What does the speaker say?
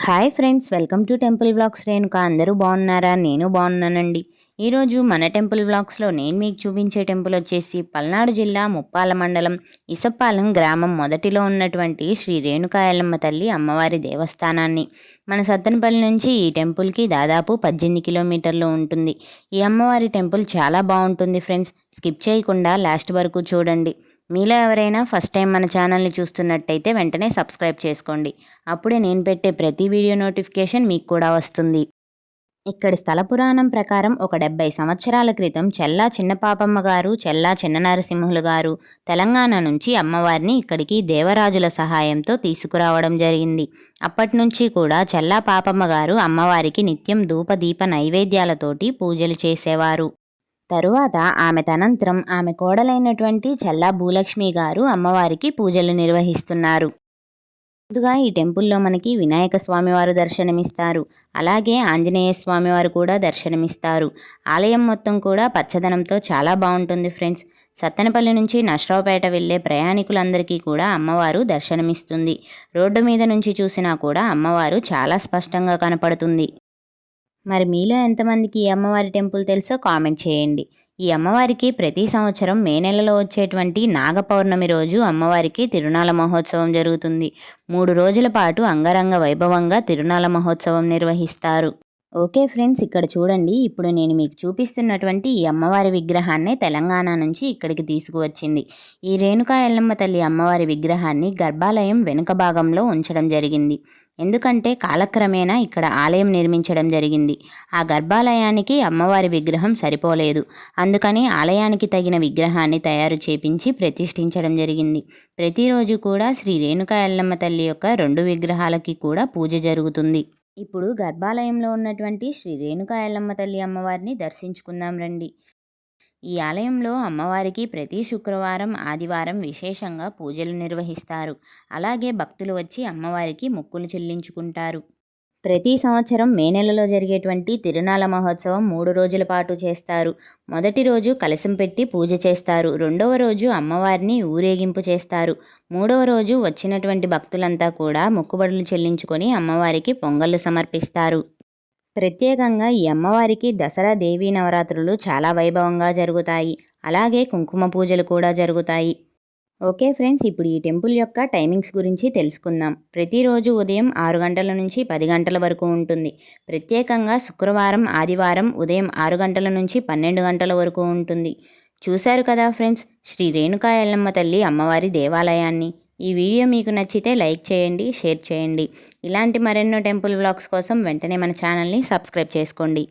Hi friends, welcome to temple vlogs. Renuka. అందరూ బాగున్నారా? నేను బాగున్నానండి. ఈరోజు మన టెంపుల్ వ్లాగ్స్లో నేను మీకు చూపించే టెంపుల్ వచ్చేసి పల్నాడు జిల్లా ముప్పాల మండలం ఇసప్పాలెం గ్రామం మొదటిలో ఉన్నటువంటి శ్రీ రేణుకా ఎల్లమ్మ తల్లి అమ్మవారి దేవస్థానాన్ని. మన సత్తెనపల్లి నుంచి ఈ టెంపుల్కి దాదాపు 18 కిలోమీటర్లు ఉంటుంది. ఈ అమ్మవారి టెంపుల్ చాలా బాగుంటుంది ఫ్రెండ్స్. స్కిప్ చేయకుండా లాస్ట్ వరకు చూడండి. మీలో ఎవరైనా ఫస్ట్ టైం మన ఛానల్ని చూస్తున్నట్టయితే వెంటనే సబ్స్క్రైబ్ చేసుకోండి. అప్పుడే నేను పెట్టే ప్రతి వీడియో నోటిఫికేషన్ మీకు కూడా వస్తుంది. ఇక్కడి స్థల పురాణం ప్రకారం ఒక 70 సంవత్సరాల క్రితం చెల్లా చిన్నపాపమ్మ గారు, చెల్లా చిన్న నరసింహులు గారు తెలంగాణ నుంచి అమ్మవారిని ఇక్కడికి దేవరాజుల సహాయంతో తీసుకురావడం జరిగింది. అప్పటి నుంచి కూడా చెల్లా పాపమ్మ గారు అమ్మవారికి నిత్యం ధూపదీప నైవేద్యాలతోటి పూజలు చేసేవారు. తరువాత ఆమె తనంతరం ఆమె కోడలైనటువంటి చెల్లా భూలక్ష్మి గారు అమ్మవారికి పూజలు నిర్వహిస్తున్నారు. ముందుగా ఈ టెంపుల్లో మనకి వినాయక స్వామివారు దర్శనమిస్తారు. అలాగే ఆంజనేయ స్వామివారు కూడా దర్శనమిస్తారు. ఆలయం మొత్తం కూడా పచ్చదనంతో చాలా బాగుంటుంది ఫ్రెండ్స్. సత్తెనపల్లి నుంచి నర్సరావుపేట వెళ్ళే ప్రయాణికులందరికీ కూడా అమ్మవారు దర్శనమిస్తుంది. రోడ్డు మీద నుంచి చూసినా కూడా అమ్మవారు చాలా స్పష్టంగా కనపడుతుంది. మరి మీలో ఎంతమందికి ఈ అమ్మవారి టెంపుల్ తెలుసో కామెంట్ చేయండి. ఈ అమ్మవారికి ప్రతి సంవత్సరం మే నెలలో వచ్చేటువంటి నాగ పౌర్ణమి రోజు అమ్మవారికి తిరునాళ మహోత్సవం జరుగుతుంది. 3 రోజుల పాటు అంగరంగ వైభవంగా తిరునాళ మహోత్సవం నిర్వహిస్తారు. ఓకే ఫ్రెండ్స్, ఇక్కడ చూడండి. ఇప్పుడు నేను మీకు చూపిస్తున్నటువంటి ఈ అమ్మవారి విగ్రహాన్నే తెలంగాణ నుంచి ఇక్కడికి తీసుకువచ్చింది. ఈ రేణుకా ఎల్లమ్మ తల్లి అమ్మవారి విగ్రహాన్ని గర్భాలయం వెనుక భాగంలో ఉంచడం జరిగింది. ఎందుకంటే కాలక్రమేణా ఇక్కడ ఆలయం నిర్మించడం జరిగింది. ఆ గర్భాలయానికి అమ్మవారి విగ్రహం సరిపోలేదు. అందుకని ఆలయానికి తగిన విగ్రహాన్ని తయారు చేపించి ప్రతిష్ఠించడం జరిగింది. ప్రతిరోజు కూడా శ్రీ రేణుకా ఎల్లమ్మ తల్లి యొక్క 2 విగ్రహాలకి కూడా పూజ జరుగుతుంది. ఇప్పుడు గర్భాలయంలో ఉన్నటువంటి శ్రీ రేణుకా ఎల్లమ్మ తల్లి అమ్మవారిని దర్శించుకుందాం రండి. ఈ ఆలయంలో అమ్మవారికి ప్రతి శుక్రవారం, ఆదివారం విశేషంగా పూజలు నిర్వహిస్తారు. అలాగే భక్తులు వచ్చి అమ్మవారికి మొక్కులు చెల్లించుకుంటారు. ప్రతి సంవత్సరం మే నెలలో జరిగేటువంటి తిరునాళ మహోత్సవం 3 రోజుల పాటు చేస్తారు. మొదటి రోజు కలశం పెట్టి పూజ చేస్తారు. రెండవ రోజు అమ్మవారిని ఊరేగింపు చేస్తారు. మూడవ రోజు వచ్చినటువంటి భక్తులంతా కూడా మొక్కుబడులు చెల్లించుకొని అమ్మవారికి పొంగళ్ళు సమర్పిస్తారు. ప్రత్యేకంగా ఈ అమ్మవారికి దసరా దేవీ నవరాత్రులు చాలా వైభవంగా జరుగుతాయి. అలాగే కుంకుమ పూజలు కూడా జరుగుతాయి. ఓకే ఫ్రెండ్స్, ఇప్పుడు ఈ టెంపుల్ యొక్క టైమింగ్స్ గురించి తెలుసుకుందాం. ప్రతిరోజు ఉదయం 6 గంటల నుంచి 10 గంటల వరకు ఉంటుంది. ప్రత్యేకంగా శుక్రవారం, ఆదివారం ఉదయం 6 గంటల నుంచి 12 గంటల వరకు ఉంటుంది. చూశారు కదా ఫ్రెండ్స్, శ్రీ రేణుకా ఎల్లమ్మ తల్లి అమ్మవారి దేవాలయాన్ని. ఈ వీడియో మీకు నచ్చితే లైక్ చేయండి, షేర్ చేయండి. ఇలాంటి మరెన్నో టెంపుల్ వ్లాగ్స్ కోసం వెంటనే మన ఛానల్ని సబ్స్క్రైబ్ చేసుకోండి.